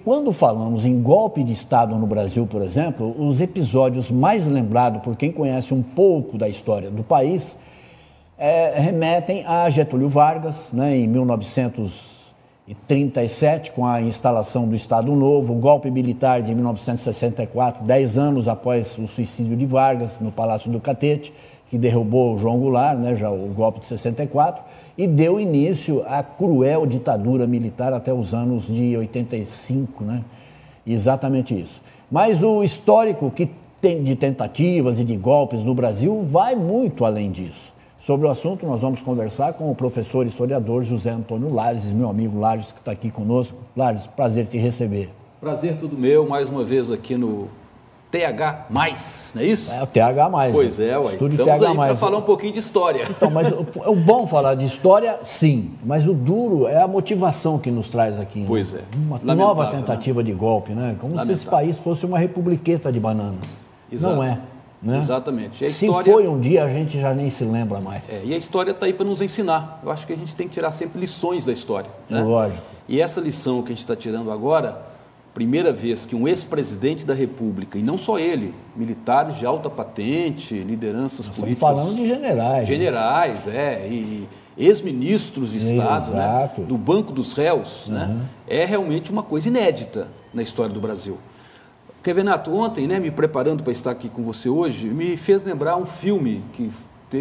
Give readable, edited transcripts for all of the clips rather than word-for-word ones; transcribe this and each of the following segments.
quando falamos em golpe de Estado no Brasil, por exemplo, os episódios mais lembrados por quem conhece um pouco da história do país remetem a Getúlio Vargas, né, em 1937, com a instalação do Estado Novo, o golpe militar de 1964, 10 anos após o suicídio de Vargas, no Palácio do Catete, que derrubou o João Goulart, né, já o golpe de 64, e deu início à cruel ditadura militar até os anos de 85, né? Exatamente isso. Mas o histórico que tem de tentativas e de golpes no Brasil vai muito além disso. Sobre o assunto, nós vamos conversar com o professor historiador José Antônio Lages, meu amigo Lages, que está aqui conosco. Lages, prazer te receber. Prazer todo meu, mais uma vez aqui no TH+, não é isso? É o TH+. Pois é, ué. Estúdio Estamos TH+. aí para falar um pouquinho de história. Então, mas é bom falar de história, sim, mas o duro é a motivação que nos traz aqui. Né? Pois é. Uma nova tentativa, né, de golpe, né? Como se esse país fosse uma republiqueta de bananas. Exato. Não é. Né? Exatamente. Se foi um dia, a gente já nem se lembra mais. E a história está aí para nos ensinar. Eu acho que a gente tem que tirar sempre lições da história. Né? Lógico. E essa lição que a gente está tirando agora, primeira vez que um ex-presidente da República, e não só ele, militares de alta patente, lideranças políticas... falando de generais. Generais, e ex-ministros de Estado, né, do Banco dos Réus, né, é realmente uma coisa inédita na história do Brasil. Kevenato, ontem, né, me preparando para estar aqui com você hoje, me fez lembrar um filme que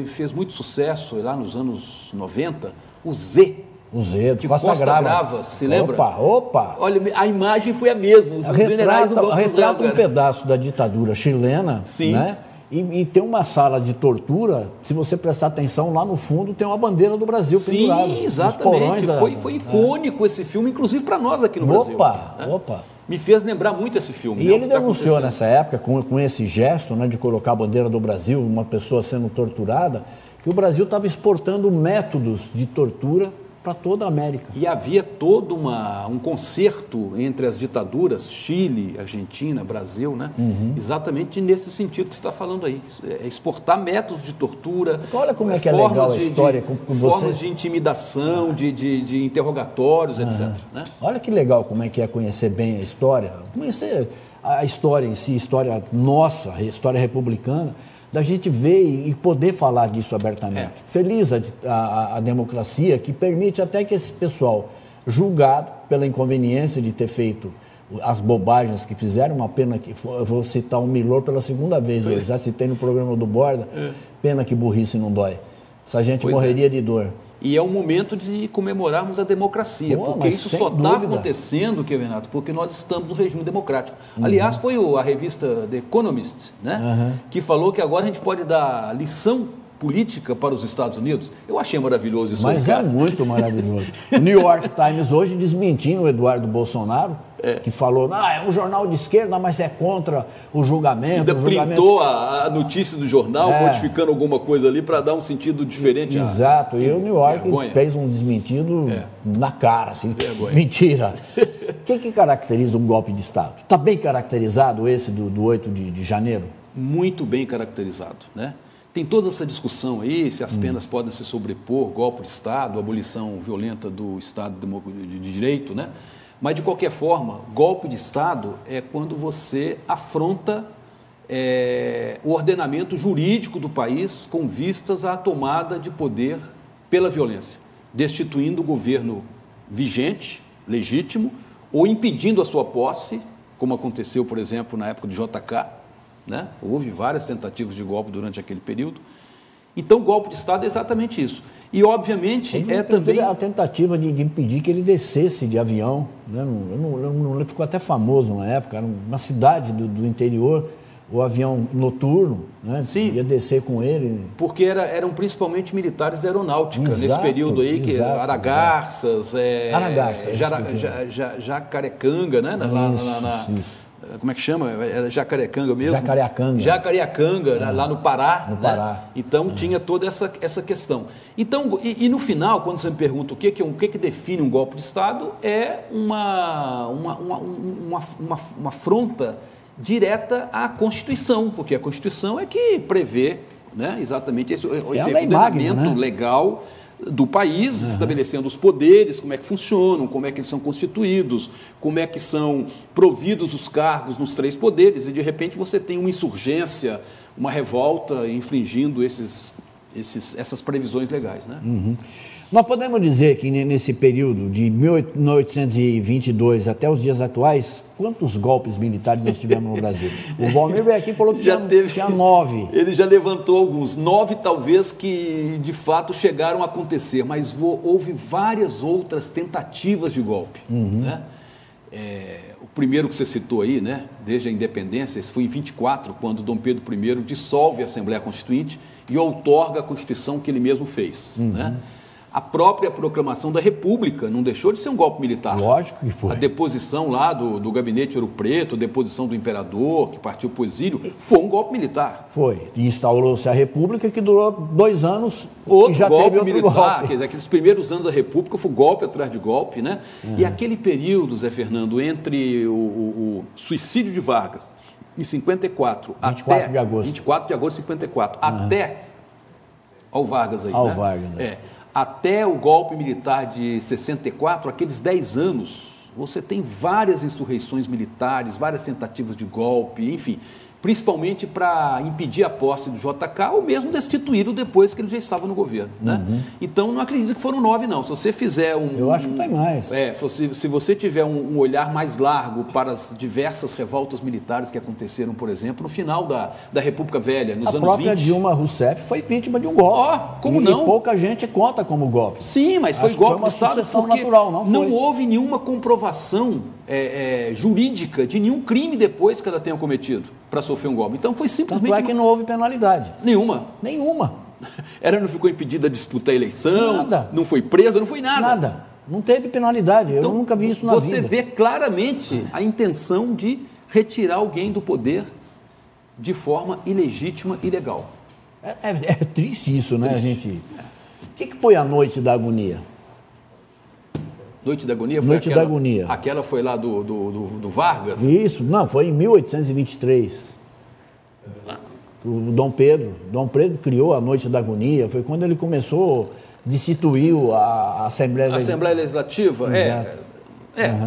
fez muito sucesso lá nos anos 90, o Z. O Z, de Costa Gravas, se lembra? Opa! Olha, a imagem foi a mesma, os generais do Banco dos Réus. Retrata um pedaço da ditadura chilena, sim, né? E tem uma sala de tortura, se você prestar atenção, lá no fundo tem uma bandeira do Brasil pendurada. Sim, exatamente. Foi icônico esse filme, inclusive para nós aqui no Brasil. Opa! Me fez lembrar muito esse filme. E ele denunciou nessa época, com esse gesto, né, de colocar a bandeira do Brasil, uma pessoa sendo torturada, que o Brasil estava exportando métodos de tortura para toda a América. E havia todo um concerto entre as ditaduras, Chile, Argentina, Brasil, né? Exatamente nesse sentido que você está falando aí. Exportar métodos de tortura. Olha como é que é legal a história. Formas de intimidação, de interrogatórios, etc. Né? Olha que legal como é que é conhecer bem a história. Conhecer a história em si, história nossa, história republicana, da gente ver e poder falar disso abertamente. Feliz a democracia que permite até que esse pessoal, julgado pela inconveniência de ter feito as bobagens que fizeram, uma pena que, eu vou citar um Milor pela segunda vez hoje, já citei no programa do Borda, pena que burrice não dói. Essa gente morreria de dor. E é o momento de comemorarmos a democracia, porque isso só está acontecendo, Kevenato, porque nós estamos no regime democrático. Aliás, foi a revista The Economist, né, que falou que agora a gente pode dar lição política para os Estados Unidos. Eu achei maravilhoso isso. Mas aí, cara. É muito maravilhoso. O New York Times hoje desmentindo o Eduardo Bolsonaro, que falou, é um jornal de esquerda, mas é contra o julgamento. Ainda printou a notícia do jornal, modificando alguma coisa ali para dar um sentido diferente. Exato, e o New York fez um desmentido na cara, assim, mentira. O que caracteriza um golpe de Estado? Está bem caracterizado esse do 8 de janeiro? Muito bem caracterizado, né? Tem toda essa discussão aí, se as penas podem se sobrepor, golpe de Estado, abolição violenta do Estado de Direito, né? Mas, de qualquer forma, golpe de Estado é quando você afronta o ordenamento jurídico do país com vistas à tomada de poder pela violência, destituindo o governo vigente, legítimo, ou impedindo a sua posse, como aconteceu, por exemplo, na época do JK, né? Houve várias tentativas de golpe durante aquele período. Então, golpe de Estado é exatamente isso. E, obviamente, também a tentativa de impedir que ele descesse de avião. Né? Ele ficou até famoso na época, era uma cidade do interior, o avião noturno, né? Sim. Ia descer com ele. Porque eram principalmente militares da aeronáutica, nesse período aí, que Aragarças, Jacarecanga, né? Isso. Como é que chama? Era Jacarecanga mesmo? Jacarecanga, lá no Pará. No Pará. Né? Então, tinha toda essa questão. Então, e no final, quando você me pergunta o que define um golpe de Estado, é uma afronta direta à Constituição, porque a Constituição é que prevê, né, exatamente esse ordenamento legal do país, estabelecendo os poderes, como é que funcionam, como é que eles são constituídos, como é que são providos os cargos nos 3 poderes, e de repente você tem uma insurgência, uma revolta infringindo essas previsões legais, né? Nós podemos dizer que nesse período de 1822 até os dias atuais, quantos golpes militares nós tivemos no Brasil? O Valmir veio aqui e falou que tinha 9. Ele já levantou alguns, 9 talvez que de fato chegaram a acontecer, mas houve várias outras tentativas de golpe, né? O primeiro que você citou aí, né, desde a independência, esse foi em 24, quando Dom Pedro I dissolve a Assembleia Constituinte e outorga a Constituição que ele mesmo fez, né? A própria proclamação da República não deixou de ser um golpe militar. Lógico que foi. A deposição lá do gabinete Ouro Preto, a deposição do imperador, que partiu para o exílio, foi um golpe militar. Foi. E instaurou-se a República, que durou 2 anos. Outro já golpe teve outro militar, golpe. quer dizer, aqueles primeiros anos da República foi golpe atrás de golpe, né? E aquele período, Zé Fernando, entre o suicídio de Vargas, em 54, 24 de agosto. 24 de agosto de 54, até ao Vargas aí, Ao né? Vargas, Até o golpe militar de 64, aqueles 10 anos, você tem várias insurreições militares, várias tentativas de golpe, enfim, principalmente para impedir a posse do JK ou mesmo destituí-lo depois que ele já estava no governo, né? Então, não acredito que foram 9, não. Se você fizer Eu acho que tem mais. Se você tiver um olhar mais largo para as diversas revoltas militares que aconteceram, por exemplo, no final da República Velha, nos anos 20. A própria Dilma Rousseff foi vítima de um golpe. Como não? E pouca gente conta como golpe. Sim, mas foi Acho golpe que foi uma de Estado sucessão porque natural, não foi? houve nenhuma comprovação jurídica de nenhum crime depois que ela tenha cometido para sofrer um golpe. Então foi simplesmente... Tanto é que não houve penalidade. Nenhuma. Nenhuma. Ela não ficou impedida de disputar a eleição, Nada. não foi presa, não foi nada. Nada. Não teve penalidade. Então, eu nunca vi isso na vida. Você vê claramente a intenção de retirar alguém do poder de forma ilegítima e ilegal. É triste isso, né, gente? O que foi a Noite da Agonia? Noite da Agonia? Noite da Agonia. Aquela foi lá do Vargas? Isso, não, foi em 1823. O Dom Pedro criou a Noite da Agonia, foi quando ele começou, destituiu a Assembleia Legislativa. Exato.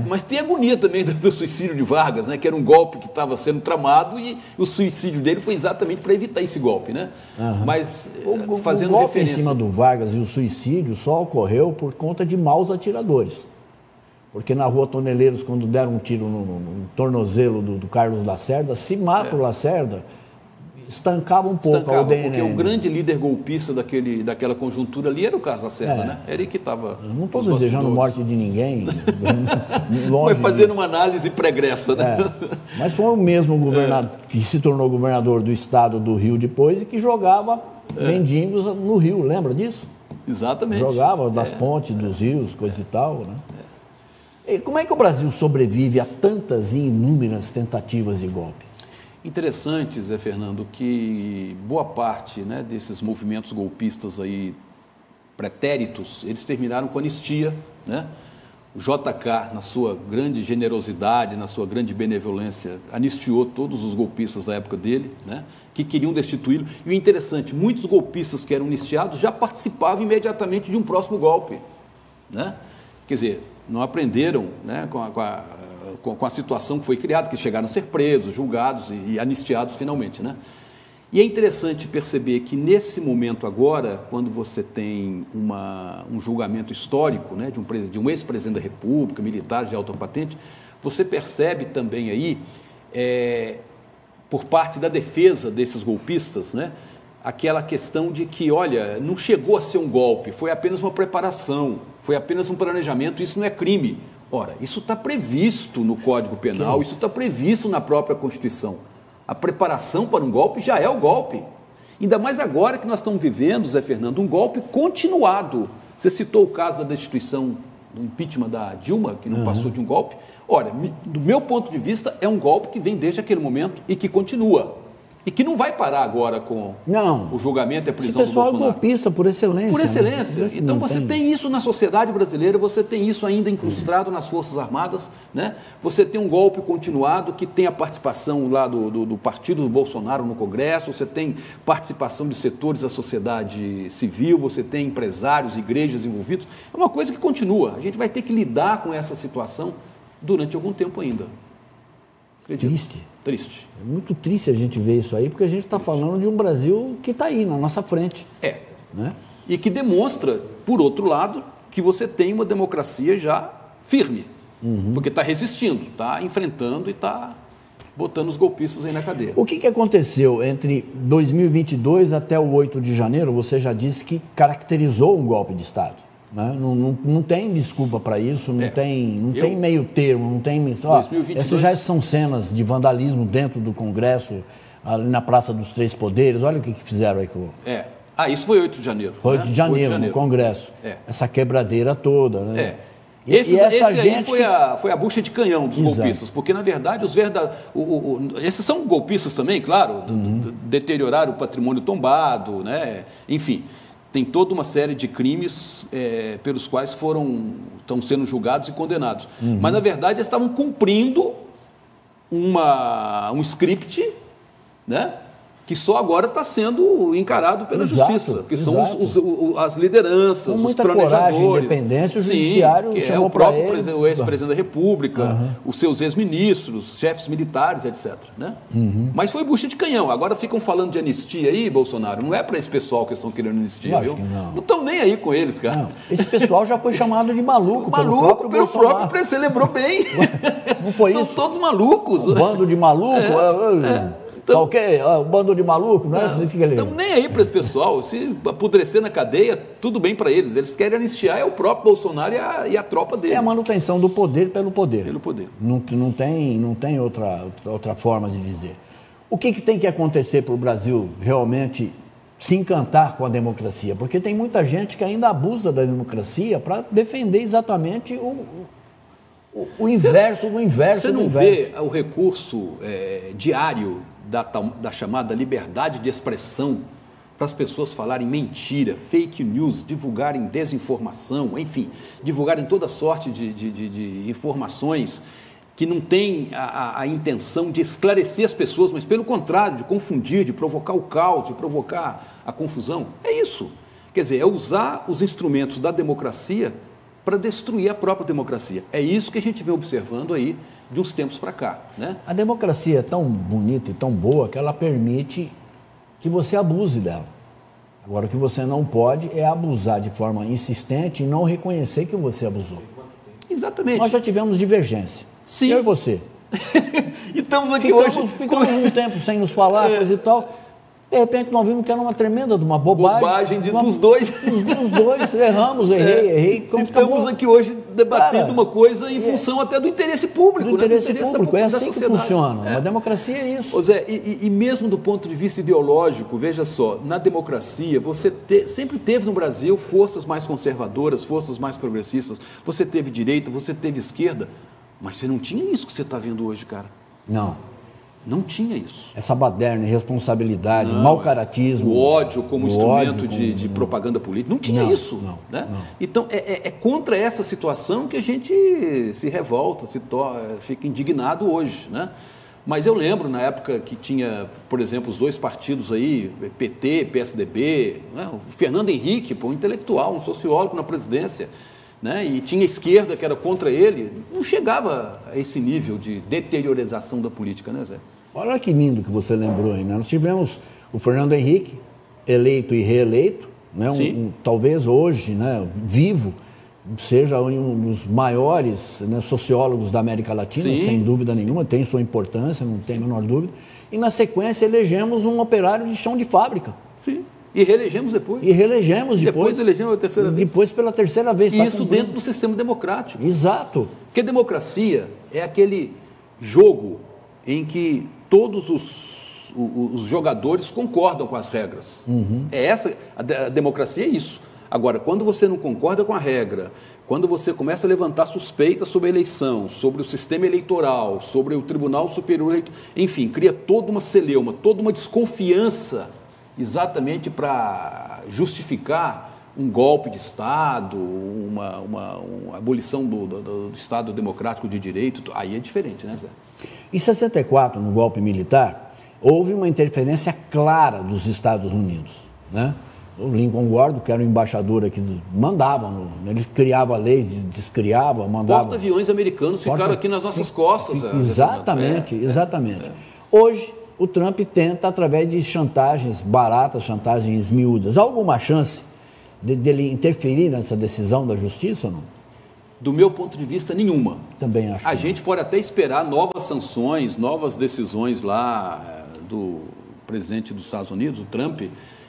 Mas tem agonia também do suicídio de Vargas, né? Que era um golpe que estava sendo tramado e o suicídio dele foi exatamente para evitar esse golpe, né? Mas fazendo o golpe referência... em cima do Vargas e o suicídio só ocorreu por conta de maus atiradores. Porque na Rua Toneleiros, quando deram um tiro no tornozelo do Carlos Lacerda, se mata o Lacerda, estancava um pouco a UDN. Porque o grande líder golpista daquela conjuntura ali era o Carlos Lacerda, né? Era ele que estava... Não estou desejando morte de ninguém, Mas fazendo uma análise pregressa, né? Mas foi o mesmo governador que se tornou governador do estado do Rio depois e que jogava mendigos no Rio, lembra disso? Exatamente. Jogava das pontes dos rios, coisa e tal, né? E como é que o Brasil sobrevive a tantas e inúmeras tentativas de golpe? Interessante, Zé Fernando, que boa parte, né, desses movimentos golpistas aí pretéritos, eles terminaram com anistia, né? O JK, na sua grande generosidade, na sua grande benevolência, anistiou todos os golpistas da época dele, né, que queriam destituí-lo. E o interessante, muitos golpistas que eram anistiados já participavam imediatamente de um próximo golpe, né? Quer dizer, não aprenderam, né, com a situação que foi criada, que chegaram a ser presos, julgados e anistiados finalmente, né? E é interessante perceber que nesse momento agora, quando você tem um julgamento histórico, né, de um ex-presidente da República, militar de alta patente, você percebe também aí, por parte da defesa desses golpistas, né, aquela questão de que, olha, não chegou a ser um golpe, foi apenas uma preparação, foi apenas um planejamento, isso não é crime. Ora, isso está previsto no Código Penal, isso está previsto na própria Constituição. A preparação para um golpe já é o golpe. Ainda mais agora que nós estamos vivendo, Zé Fernando, um golpe continuado. Você citou o caso da destituição, do impeachment da Dilma, que não passou de um golpe. Olha, do meu ponto de vista, é um golpe que vem desde aquele momento e que continua. E que não vai parar agora com o julgamento e a prisão do Bolsonaro. Esse pessoal é golpista por excelência. Por excelência. Né? Então você tem isso na sociedade brasileira, você tem isso ainda incrustado nas Forças Armadas, né? Você tem um golpe continuado que tem a participação lá do partido do Bolsonaro no Congresso, você tem participação de setores da sociedade civil, você tem empresários, igrejas envolvidos. É uma coisa que continua. A gente vai ter que lidar com essa situação durante algum tempo ainda. Acredito. Triste. É muito triste a gente ver isso aí, porque a gente está falando de um Brasil que está aí, na nossa frente. Né? E que demonstra, por outro lado, que você tem uma democracia já firme. Porque está resistindo, está enfrentando e está botando os golpistas aí na cadeia. O que aconteceu entre 2022 até o 8 de janeiro? Você já disse que caracterizou um golpe de Estado. Né? Não tem desculpa para isso, não tem meio termo, não tem... 2022... Essas já são cenas de vandalismo dentro do Congresso, ali na Praça dos Três Poderes, olha o que fizeram aí com... isso foi 8 de janeiro. Foi 8 de janeiro, no Congresso. Essa quebradeira toda, né? Esse aí foi a bucha de canhão dos golpistas, porque, na verdade, esses são golpistas também, claro, deterioraram o patrimônio tombado, né? Enfim... Tem toda uma série de crimes pelos quais estão sendo julgados e condenados. Mas, na verdade, eles estavam cumprindo um script, né, que só agora está sendo encarado pela justiça, que são as lideranças, os planejadores. Coragem, independência, o judiciário que é o próprio o ex-presidente da República, os seus ex-ministros, chefes militares, etc. Né? Mas foi bucha de canhão. Agora ficam falando de anistia aí, Bolsonaro. Não é para esse pessoal que estão querendo anistia, viu? Não estão nem aí com eles, cara. Não. Esse pessoal já foi chamado de maluco pelo próprio presidente. Você lembrou bem. Não foi São isso? São todos malucos. Um bando de maluco. Então, ok, um bando de maluco, né? Então, nem aí para esse pessoal. Se apodrecer na cadeia, tudo bem para eles. Eles querem anistiar o próprio Bolsonaro e a tropa dele. É a manutenção do poder pelo poder. Pelo poder. Não tem outra forma de dizer. O que tem que acontecer para o Brasil realmente se encantar com a democracia? Porque tem muita gente que ainda abusa da democracia para defender exatamente o inverso do inverso. Você não vê o recurso diário da chamada liberdade de expressão para as pessoas falarem mentira, fake news, divulgarem desinformação, enfim, divulgarem toda sorte de informações que não têm a intenção de esclarecer as pessoas, mas pelo contrário, de confundir, de provocar o caos, de provocar a confusão. É isso. Quer dizer, é usar os instrumentos da democracia para destruir a própria democracia. É isso que a gente vem observando aí de uns tempos para cá, né? A democracia é tão bonita e tão boa que ela permite que você abuse dela. Agora, o que você não pode é abusar de forma insistente e não reconhecer que você abusou. Exatamente. Nós já tivemos divergência. Sim. Eu e você. E estamos aqui hoje... Ficamos um tempo sem nos falar, coisa e tal... De repente nós vimos que era uma tremenda de uma bobagem. Dos dois. Dos dois, erramos, errei. Estamos aqui hoje debatendo uma coisa em função até do interesse público. Do interesse público, é assim que funciona. A democracia é isso. Ô Zé, e mesmo do ponto de vista ideológico, veja só, na democracia você sempre teve no Brasil forças mais conservadoras, forças mais progressistas, você teve direita, você teve esquerda, mas você não tinha isso que você está vendo hoje, cara. Não tinha isso. Essa baderna, irresponsabilidade, mau caratismo. O ódio como instrumento de propaganda política. Não tinha isso. Né? Então, é contra essa situação que a gente se revolta, fica indignado hoje. Né? Mas eu lembro, na época que tinha, por exemplo, os dois partidos aí, PT, PSDB, né? O Fernando Henrique, um intelectual, um sociólogo na presidência, né? E tinha esquerda que era contra ele, não chegava a esse nível de deteriorização da política, né, Zé? Olha que lindo que você lembrou aí, né? Nós tivemos o Fernando Henrique, eleito e reeleito, né? Talvez hoje, né, vivo, seja um dos maiores, né, sociólogos da América Latina, sem dúvida nenhuma, tem sua importância, não tem a menor dúvida. E na sequência elegemos um operário de chão de fábrica. Sim. E reelegemos depois. Depois elegemos a terceira vez. Depois pela terceira vez. Isso dentro do sistema democrático. Exato. Porque democracia é aquele jogo em que todos os jogadores concordam com as regras. A democracia é isso. Agora, quando você não concorda com a regra, quando você começa a levantar suspeitas sobre a eleição, sobre o sistema eleitoral, sobre o Tribunal Superior Eleitoral, enfim, cria toda uma celeuma, toda uma desconfiança exatamente para justificar um golpe de Estado, uma abolição do Estado democrático de direito. Aí é diferente, né, Zé? Em 64, no golpe militar, houve uma interferência clara dos Estados Unidos, né? O Lincoln Gordon, que era o embaixador aqui, mandava, ele criava leis, descriava, mandava... Porta-aviões americanos ficaram aqui nas nossas costas. Exatamente, exatamente. Hoje, o Trump tenta, através de chantagens baratas, chantagens miúdas. Há alguma chance dele interferir nessa decisão da justiça ou não? Do meu ponto de vista, nenhuma. Também acho. A gente pode até esperar novas sanções, novas decisões lá do presidente dos Estados Unidos, o Trump,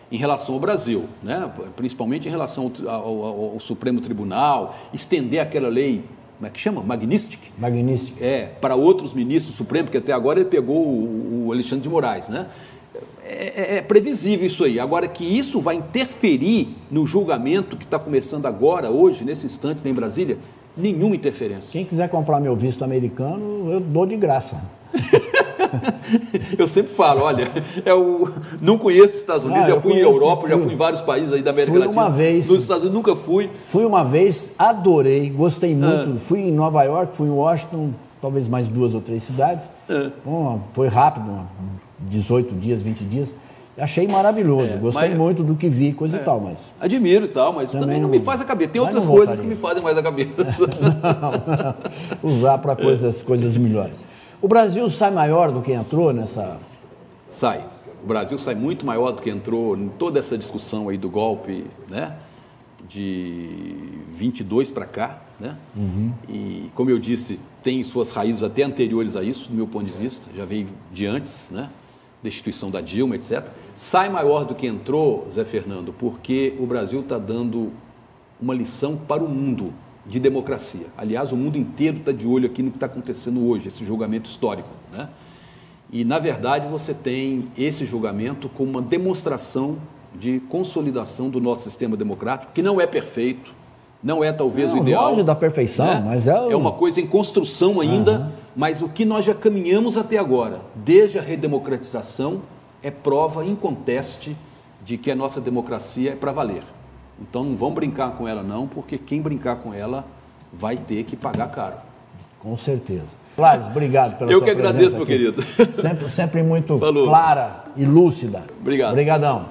em relação ao Brasil, né? Principalmente em relação ao Supremo Tribunal, estender aquela lei, como é que chama? Magnitsky? Magnitsky. Para outros ministros do Supremo, que até agora ele pegou o Alexandre de Moraes, né? É previsível isso aí. Agora, que isso vai interferir no julgamento que está começando agora, hoje, nesse instante, em Brasília, nenhuma interferência. Quem quiser comprar meu visto americano, eu dou de graça. Eu sempre falo, olha, não conheço os Estados Unidos, já fui em Europa, já fui em vários países aí da América Latina. Uma vez. Nos Estados Unidos nunca fui. Fui uma vez, adorei, gostei muito. Fui em Nova York, fui em Washington, talvez mais 2 ou 3 cidades. Bom, foi rápido, 18 dias, 20 dias. Achei maravilhoso, gostei muito do que vi, coisa e tal, mas... Admiro e tal, mas também não me faz a cabeça. Tem outras coisas que me fazem mais a cabeça. Não. Usar para coisas melhores. O Brasil sai maior do que entrou nessa... Sai. O Brasil sai muito maior do que entrou em toda essa discussão aí do golpe, né? De 22 para cá, né? E, como eu disse, tem suas raízes até anteriores a isso, do meu ponto de vista. Já veio de antes, né? Destituição da Dilma, etc. Sai maior do que entrou, Zé Fernando, porque o Brasil está dando uma lição para o mundo de democracia. Aliás, o mundo inteiro está de olho aqui no que está acontecendo hoje, esse julgamento histórico, né? E, na verdade, você tem esse julgamento como uma demonstração de consolidação do nosso sistema democrático, que não é perfeito, não é talvez o ideal. Longe da perfeição, né? Mas é uma coisa em construção ainda, mas o que nós já caminhamos até agora, desde a redemocratização, é prova inconteste de que a nossa democracia é para valer. Então não vamos brincar com ela não, porque quem brincar com ela vai ter que pagar caro. Com certeza. Flávio, obrigado pela sua presença. Eu que agradeço, meu querido. Sempre muito clara e lúcida. Obrigado. Obrigadão.